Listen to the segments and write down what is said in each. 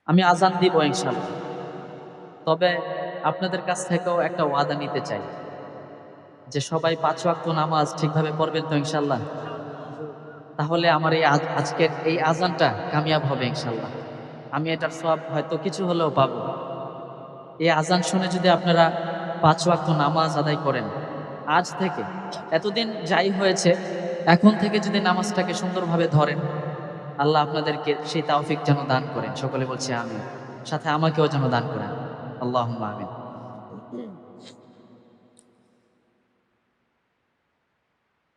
আমি আজান দিব ইনশাআল্লাহ। তবে আপনাদের কাছ থেকেও একটা ওয়াদা নিতে চাই যে সবাই ৫ ওয়াক্ত নামাজ ঠিকভাবে পড়বেন তো ইনশাআল্লাহ? তাহলে আমার এই আজকের এই আজানটা কামিয়াব হবে ইনশাআল্লাহ। আমি এটার সওয়াব হয়তো কিছু হলেও পাবো। এই আজান শুনে যদি আপনারা ৫ ওয়াক্ত নামাজ আদায় করেন, আজ থেকে এতদিন যাই হয়েছে, এখন থেকে যদি নামাজটাকে সুন্দরভাবে ধরেন, আল্লাহ আপনাদেরকে সেই তাওফিক যেন দান করেন। সকলে বলছি আমিন। সাথে আমাকেও যেন দান করেন। আল্লাহুম্মা আমিন।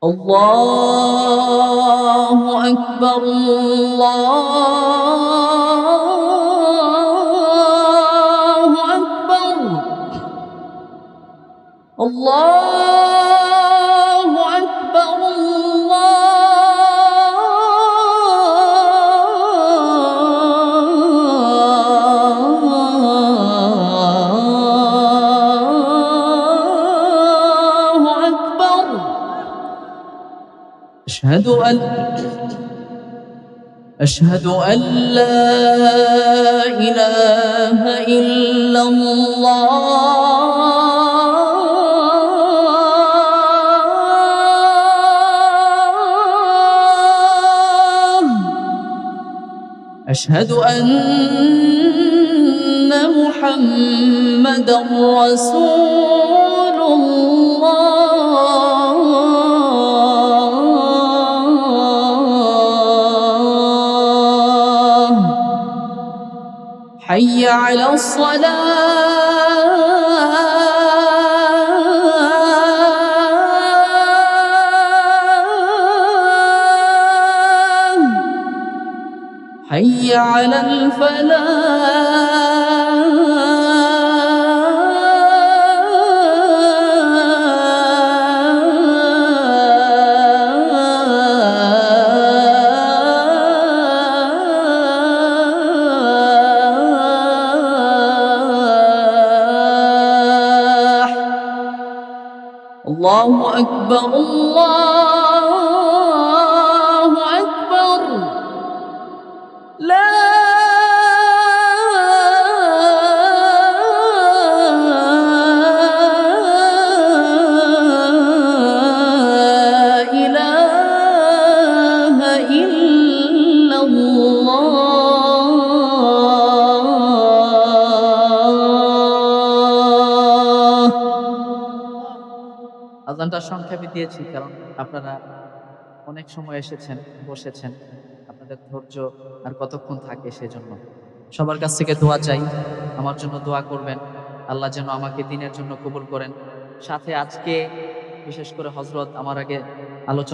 আল্লাহু আকবার, আল্লাহু আকবার, আল্লাহু আকবার, আল্লাহু আকবার। أشهد أن لا إله إلا الله. أشهد أن محمدا رسول الله. حي على الصلاة. حي على الفلاح. الله أكبر، الله أكبر. لا إله إلا الله. আজানটা সংক্ষেপে দিয়েছি কারণ আপনারা অনেক সময় এসেছেন, বসেছেন। আপনাদের ধৈর্য আর কতক্ষণ থাকে সেজন্য। সবার কাছ থেকে দোয়া চাই। আমার জন্য দোয়া করবেন। আল্লাহ যেন আমাকে দ্বীনের জন্য কবুল করেন। সাথে আজকে বিশেষ করে হযরত আমার আগে আলোচনা